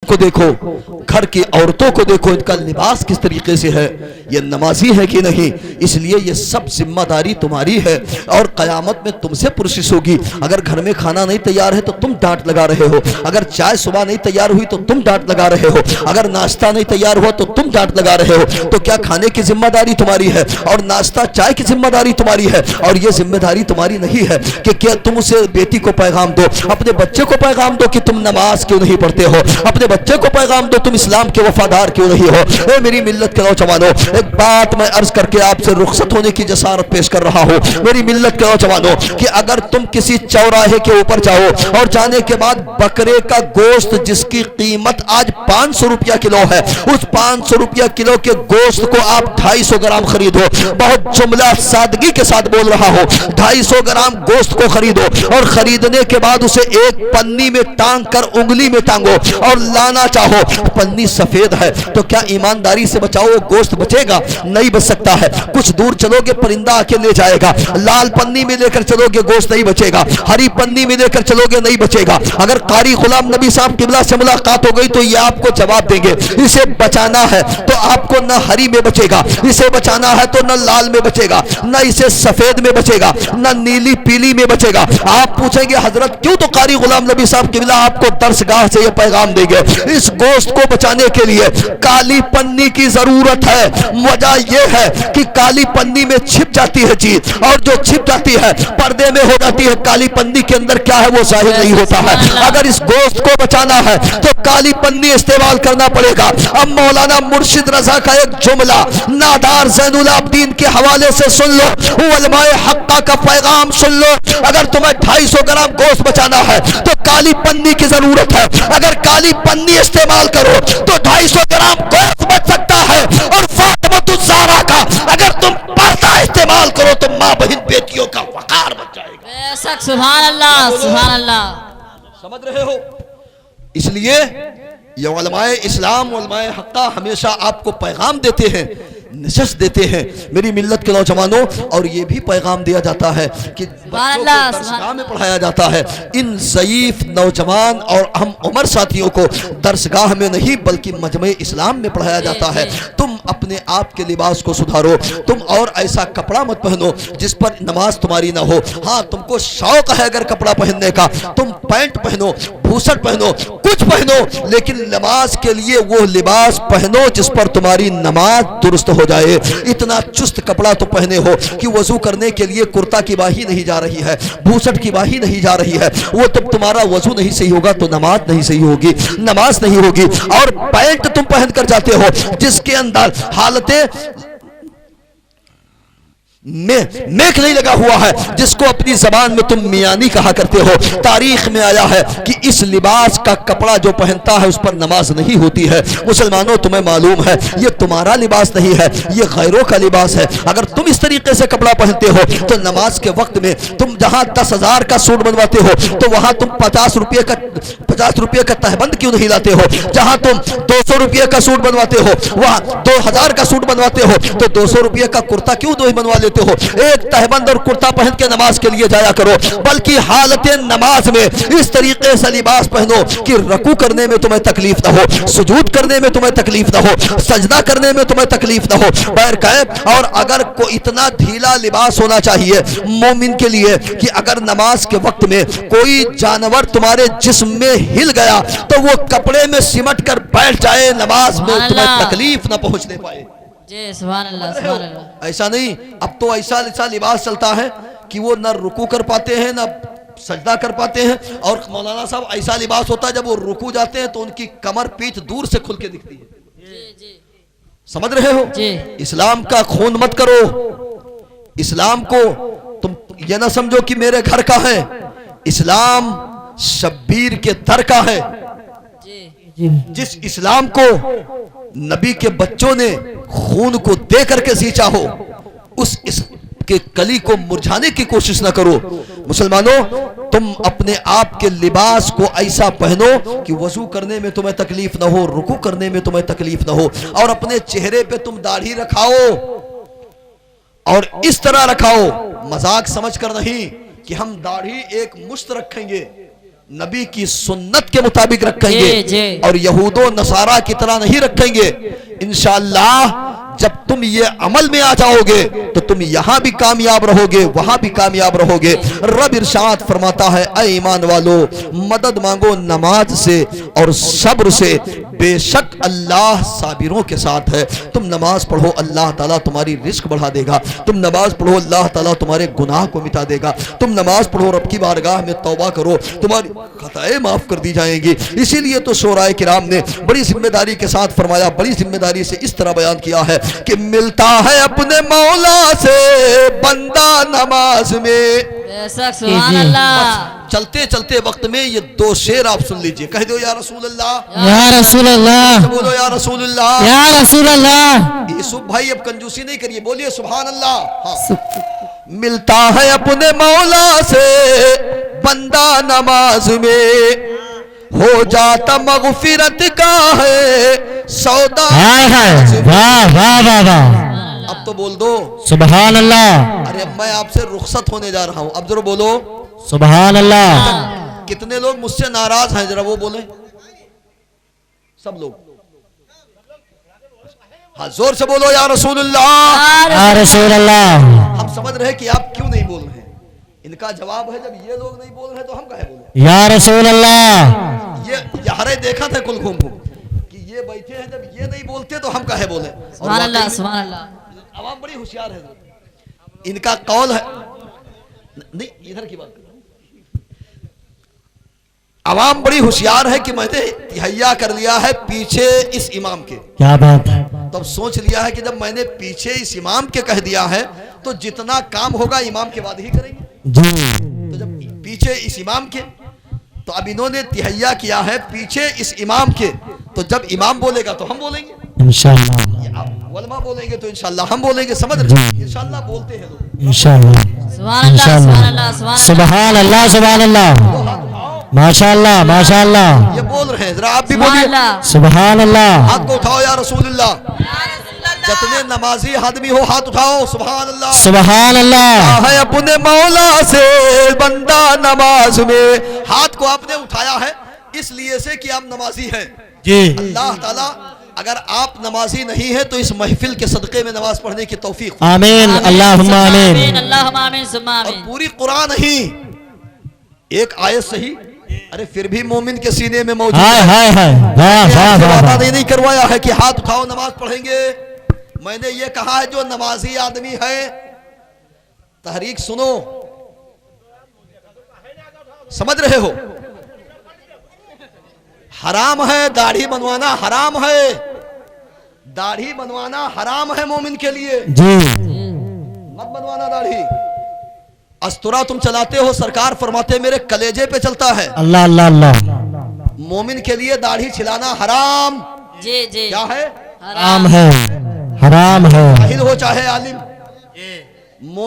को देखो, घर की औरतों को देखो, इनका लिबास किस तरीके से है, ये नमाजी है कि नहीं। इसलिए ये सब जिम्मेदारी तुम्हारी है और क़यामत में तुमसे पुरसिश होगी। अगर घर में खाना नहीं तैयार है तो तुम डांट लगा रहे हो, अगर चाय सुबह नहीं तैयार हुई तो तुम डांट लगा रहे हो, अगर नाश्ता नहीं तैयार हुआ तो तुम डांट लगा रहे हो। तो क्या खाने की जिम्मेदारी तुम्हारी है और नाश्ता चाय की जिम्मेदारी तुम्हारी है? और ये जिम्मेदारी तुम्हारी नहीं है कि क्या तुम उसे बेटी को पैगाम दो, अपने बच्चे को पैगाम दो कि तुम नमाज क्यों नहीं पढ़ते हो, अपने बच्चे को पैगाम दो तुम इस्लाम के वफादार क्यों नहीं हो। ए मेरी मिल्लत के नौजवानों, एक बात मैं अर्ज करके आपसे रुखसत होने की जसारत पेश कर रहा हूँ। मेरी मिल्लत के नौजवानों कि अगर तुम किसी चौराहे के ऊपर जाओ और जाने के बाद बकरे का गोश्त जिसकी कीमत आज 500 रुपया किलो है, उस 500 रुपया किलो के गोश्त को आप 250 ग्राम खरीदो, बहुत जुमला सादगी के साथ बोल रहा हो, 250 ग्राम गोश्त को खरीदो और खरीदने के बाद उसे एक पन्नी में टांग कर उंगली में टांगो और लाना चाहो, पन्नी सफेद है तो क्या ईमानदारी से बचाओ गोश्त बचेगा? नहीं बच सकता है। कुछ दूर चलोगे परिंदा आके ले जाएगा, लाल पन्नी में लेकर चलोगे गोश्त नहीं बचेगा, हरी पन्नी में लेकर चलोगे नहीं बचेगा। अगर कारी गुलाम नबी साहब किबला से मुलाकात हो गई तो ये आपको जवाब देंगे, इसे बचाना है तो आपको न हरी में बचेगा, इसे बचाना है तो न लाल में बचेगा, न इसे सफेद में बचेगा, न नीली पीली में बचेगा। आप पूछेंगे हजरत क्यों? तो कारी गुलाम नबी साहब किबला आपको दरसगाह से ये पैगाम देंगे, इस गोश्त को बचाने के लिए काली पन्नी की जरूरत है। वजह यह है कि काली पन्नी में छिप जाती है चीज, और जो छिप जाती है पर्दे में हो जाती है, काली पन्नी के अंदर क्या है वो जाहिर नहीं होता है। अगर इस गोश्त को बचाना है तो काली पन्नी इस्तेमाल करना पड़ेगा। अब मौलाना मुर्शिद रजा का एक जुमला नादार ज़ैनुल आबिदीन के हवाले से सुन लो, उलमाए हक्का का पैगाम सुन लो। अगर तुम्हें 250 ग्राम गोश्त बचाना है तो काली पन्नी की जरूरत है, अगर काली पन्नी इस्तेमाल करो तो 250 ग्राम गोश्त बच सकता है। और फातिमा ज़हरा का अगर तुम पर्दा इस्तेमाल करो तो माँ बहन बेटियों का वकार बच जाएगा। बेशक, सुभान अल्लाह, सुभान अल्लाह। समझ रहे हो? इसलिए ये उलमाए इस्लाम, उलमाए हक्का हमेशा आपको पैगाम देते हैं, नशस्त देते हैं मेरी मिल्लत के नौजवानों। और ये भी पैगाम दिया जाता है कि बच्चों को दरसगाह में पढ़ाया जाता है, इन ज़ईफ नौजवान और हम उम्र साथियों को दरसगाह में नहीं बल्कि मजमे इस्लाम में पढ़ाया जाता है। तुम अपने आप के लिबास को सुधारो, तुम और ऐसा कपड़ा मत पहनो जिस पर नमाज तुम्हारी ना हो। हाँ, तुमको शौक है अगर कपड़ा पहनने का, तुम पैंट पहनो, भूसट पहनो, कुछ पहनो, लेकिन नमाज के लिए वो लिबास पहनो जिस पर तुम्हारी नमाज दुरुस्त हो जाए। इतना चुस्त कपड़ा तो पहने हो कि वजू करने के लिए कुर्ता की बाही नहीं जा रही है, भूसट की बाही नहीं जा रही है, वो तब तुम्हारा वजू नहीं सही होगा तो नमाज नहीं सही होगी, नमाज नहीं होगी। और पैंट तुम पहन कर जाते हो जिसके अंदर हालतें मेक नहीं लगा हुआ है, जिसको अपनी जबान में तुम मियानी कहा करते हो। तारीख में आया है कि इस लिबास का कपड़ा जो पहनता है उस पर नमाज नहीं होती है। मुसलमानों, तुम्हें मालूम है ये तुम्हारा लिबास नहीं है, ये गैरों का लिबास है। अगर तुम इस तरीके से कपड़ा पहनते हो तो नमाज के वक्त में तुम जहां 10,000 का सूट बनवाते हो तो वहां तुम 50 रुपये का तहबंद क्यों नहीं लाते हो? जहां तुम 200 रुपये का सूट बनवाते हो वहां 2000 का सूट बनवाते हो तो 200 रुपये का कुर्ता क्यों नहीं बनवा लेते हो? एक तहबंद और कुर्ता पहन के नमाज के लिए जाया करो। बल्कि हालत नमाज में इस तरीके से लिबास पहनो कि रकू करने में तुम्हें तकलीफ ना हो, सुजूद करने में तुम्हें तकलीफ ना हो, सजदा करने में तुम्हें तकलीफ ना हो। और अगर कोई इतना ढीला लिबास होना चाहिए मोमिन के लिए कि अगर नमाज के वक्त में कोई जानवर तुम्हारे जिस्म में हिल गया तो वो कपड़े में सिमट कर बैठ जाए, नमाज में तुम्हें तकलीफ ना पहुंचने पाए। जी, सुभान अल्लाह, सुभान अल्लाह। ऐसा नहीं, अब तो ऐसा लिबास चलता है कि वो न रुकू कर पाते हैं न सजदा कर पाते हैं। और मौलाना साहब ऐसा लिबास होता है जब वो रुकू जाते हैं तो उनकी कमर पीठ दूर से खुल के दिखती है। समझ रहे हो? इस्लाम का खून मत करो। इस्लाम को तुम ये ना समझो कि मेरे घर का है, इस्लाम शब्बीर के दर का है। जिस इस्लाम को नबी के बच्चों ने खून को दे करके सींचा हो उस के कली को मुरझाने की कोशिश ना करो। मुसलमानों, तुम अपने आप के लिबास को ऐसा पहनो कि वजू करने में तुम्हें तकलीफ ना हो, रुकू करने में तुम्हें तकलीफ ना हो। और अपने चेहरे पे तुम दाढ़ी रखाओ और इस तरह रखाओ, मजाक समझ कर नहीं कि हम दाढ़ी एक मुश्त रखेंगे। नबी की सुन्नत के मुताबिक रखेंगे जी, जी। और यहूदो नसारा की तरह नहीं रखेंगे। इंशाअल्लाह जब तुम ये अमल में आ जाओगे तो तुम यहां भी कामयाब रहोगे, वहां भी कामयाब रहोगे। रब इरशाद फरमाता है, ऐ ईमान वालो मदद मांगो नमाज से और सब्र से, बेशक अल्लाह साबिरों के साथ है। तुम नमाज पढ़ो, अल्लाह ताला तुम्हारी रिस्क बढ़ा देगा। तुम नमाज पढ़ो, अल्लाह ताला तुम्हारे गुनाह को मिटा देगा। तुम नमाज पढ़ो, रब की बारगाह में तौबा करो, तुम्हारी खताएं माफ कर दी जाएंगी। इसीलिए तो शोराए किराम ने बड़ी जिम्मेदारी के साथ फरमाया, बड़ी जिम्मेदारी से इस तरह बयान किया है कि मिलता है अपने मौला से बंदा नमाज में। बेशक सुभान अल्लाह। चलते चलते वक्त में ये दो शेर आप सुन लीजिए, कह दो या रसूल अल्लाह, या रसूल अल्लाह, बोलो या रसूल अल्लाह, या रसूल अल्लाह। यूसुफ भाई अब कंजूसी नहीं करिए, बोलिए सुभान अल्लाह। हाँ। मिलता है अपने मौला से बंदा नमाज में, हो जाता मगफिरत का है सौदा। हाय हाय, वाह वाह वाह वाह, अब तो बोल दो सुभान अल्लाह, अरे मैं आपसे रुखसत होने जा रहा हूं, अब जरा बोलो सुभान अल्लाह। कितने लोग मुझसे नाराज हैं, जरा वो बोले। सब लोग, हाँ जोर से बोलो या रसूलुल्लाह। या रसूल अल्लाह। हम समझ रहे हैं कि आप क्यों नहीं बोल रहे हैं। इनका जवाब है, जब ये लोग नहीं बोल रहे तो हम काहे बोले। या रसूल अल्लाह। ये यारे देखा था कुल घूम घूम कि ये बैठे हैं, जब ये नहीं बोलते तो हम काहे बोले। सुभान अल्लाह, सुभान अल्लाह। आवाम बड़ी होशियार है, इनका कौल है नहीं, इधर की बात, आवाम बड़ी होशियार है कि मैंने तिहैया कर लिया है पीछे इस इमाम के। क्या बात है। तो अब सोच लिया है कि जब मैंने पीछे इस इमाम के कह दिया है तो जितना काम होगा इमाम के बाद ही करेंगे। जी, तो जब पीछे इस इमाम के, तो अब इन्होंने तिहैया किया है पीछे इस इमाम के, तो जब इमाम बोलेगा तो हम बोलेंगे, इंशाअल्लाह, या आप उलमा बोलेंगे तो इंशाअल्लाह हम बोलेंगे। समझ रहे हैं? इंशाअल्लाह बोलते हैं लोग। इंशाअल्लाह, सुभान अल्लाह, सुभान अल्लाह, सुभान अल्लाह, सुभान अल्लाह, माशाअल्लाह माशाअल्लाह। ये बोल रहे हैं, जरा आप भी सुभान बोलिए। अल्लाह। सुभान अल्लाह। हाथ को उठाओ या रसूलुल्लाह। जितने नमाजी आदमी हो हाथ उठाओ, सुभान अल्लाह। सुभान अल्लाह। है अपने मौला से बंदा नमाज में, हाथ को आपने उठाया है इसलिए से कि आप नमाजी हैं। जी, अल्लाह ताला अगर आप नमाजी नहीं है तो इस महफिल के सदक़े में नमाज पढ़ने की तौफीक, आमीन, अल्लाहुम्मा आमीन। अल्लाहुम्मा आमीन सुम्मा और आमीन। पूरी कुरान ही एक आयत सही, अरे फिर भी मोमिन के सीने में मौजूद हाय है। हाय हाय, वाह वाह वाह वादा वाह। नहीं करवाया है कि हाथ उठाओ नमाज पढ़ेंगे। मैंने ये कहा है जो नमाजी आदमी है, तहरीक सुनो, समझ रहे हो, हराम है दाढ़ी बनवाना, हराम है दाढ़ी बनवाना, हराम है मोमिन के लिए। जी, मत बनवाना दाढ़ी। अस्तुरा तुम चलाते हो, सरकार फरमाते मेरे कलेजे पे चलता है। अल्लाह अल्लाह अल्लाह। मोमिन के लिए दाढ़ी छिलाना हराम। जी जी। क्या है? हराम है, हराम है। जाहिल हो चाहे आलिम,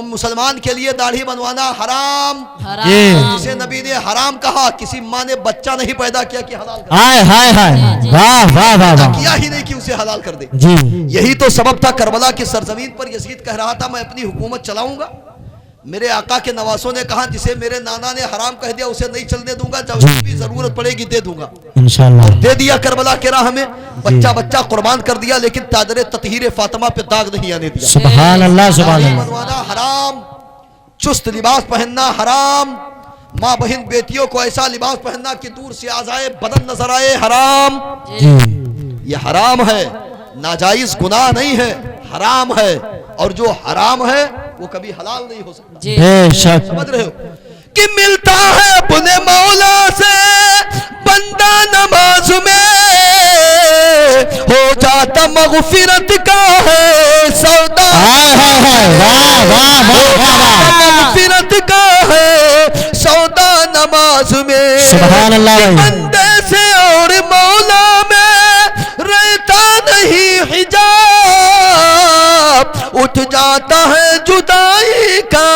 मुसलमान के लिए दाढ़ी बनवाना हराम। हराम। जिसे नबी ने हराम कहा, किसी माँ ने बच्चा नहीं पैदा किया कि हलाल कर हाय हाय हाय, वाह वाह वाह वाह। किया ही नहीं कि उसे हलाल कर दे। जी, यही तो सबब था करबला की सरजमीन पर यजीद कह रहा था मैं अपनी हुकूमत चलाऊंगा। मेरे आका के नवासों ने कहा जिसे मेरे नाना ने हराम कह दिया उसे नहीं चलने दूंगा, जब भी जरूरत पड़ेगी दे दूंगा। इंशाअल्लाह। दे दिया करबला के राह में, बच्चा बच्चा कुर्बान कर दिया, लेकिन तादरे ततहीर फातिमा पे दाग नहीं आने दिया। सुभान अल्लाह, सुभान दाढ़ी अल्लाह। बनवाना हराम, चुस्त लिबास पहनना हराम, माँ बहन बेटियों को ऐसा लिबास पहनना कि दूर से आ जाए बदन नजर आए, हराम। जी, ये हराम है, नाजायज गुनाह नहीं है, हराम है। और जो हराम है वो कभी हलाल नहीं हो सकता। जी। बेशक। समझ रहे हो कि मिलता है अपने मौला से बंदा नमाज में, हो जाता मगफिरत का है सौदा। हाय हाय हाय, वाह वाह वाह वाह वाह। मगफिरत का है सौदा नमाज में। सुभान अल्लाह भाई। बंदे से और मौला में रहता नहीं हिजाब, उठ जाता है जुदाई का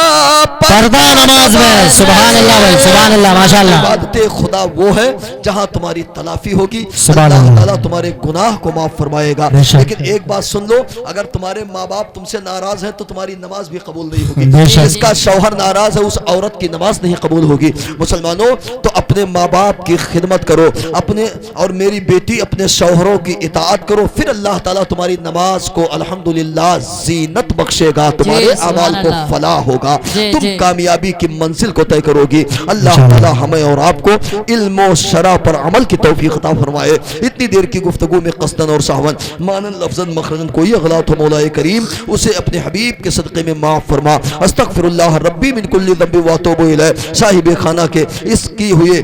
पर्दा नमाज में। सुभान अल्लाह भाई, सुभान अल्लाह, माशाअल्लाह। इबादत खुदा वो है जहां तुम्हारी तलाफी होगी, सुभान अल्लाह अल्लाह। ताला तुम्हारे गुनाह को माफ फरमाएगा। बेशक। लेकिन एक बात सुन लो, अगर तुम्हारे माँ बाप तुमसे नाराज हैं तो तुम्हारी नमाज भी कबूल नहीं होगी। बेशक। जिसका शौहर नाराज है उस औरत की नमाज नहीं कबूल होगी। मुसलमानों, तो अपने اپنے ماں باپ کی خدمت کرو، اپنے اور میری بیٹی اپنے شوہروں کی اطاعت کرو، پھر اللہ تعالیٰ تمہاری نماز کو الحمدللہ زینت بخشے گا، تمہارے سبحان اعمال کو اللہ۔ فلاح ہوگا، جی، تم جی۔ کامیابی کی منزل کو طے کرو گی۔ اللہ تعالیٰ ہمیں اور آپ کو علم و شرع پر عمل کی توفیق عطا فرمائے۔ اتنی دیر کی گفتگو میں قصدن اور سہون، مانن لفظن مخرجن کوئی اغلاط ہو مولا کریم اسے اپنے حبیب کے صدقے میں معاف فرما۔ استغفر اللہ ربی من کل ذنب واتوب الیہ۔ صاحب خانہ کے اس کی ہوئے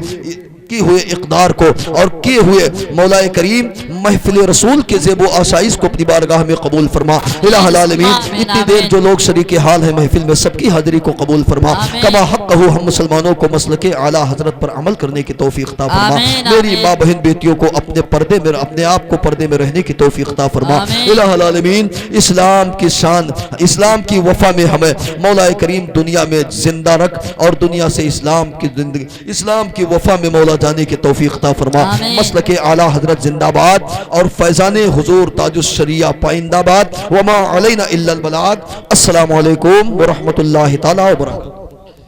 اقدار کو اور کیے ہوئے مولا کریم محفل رسول کے زیب و آسائش کو اپنی بارگاہ میں قبول فرما۔ الہ العالمین اتنی دیر جو لوگ شریک حال ہیں محفل میں سب کی حاضری کو قبول فرما۔ کما حق ہو ہم مسلمانوں کو مسلک اعلیٰ حضرت پر عمل کرنے کی توفیق عطا فرما۔ میری ماں بہن بیٹیوں کو اپنے پردے میں اپنے آپ کو پردے میں رہنے کی توفیق عطا فرما۔ الہ العالمین اسلام کی شان اسلام کی وفا میں ہمیں مولا کریم دنیا میں زندہ رکھ اور دنیا سے اسلام کی وفا میں مولا جانے کی توفیق عطا فرما۔ مسلک اعلیٰ حضرت زندہ باد اور فیضان حضور تاج الشریعہ پائندہ باد۔ وما علینا الا البلاغ۔ السلام علیکم ورحمۃ اللہ تعالی وبرکاتہ۔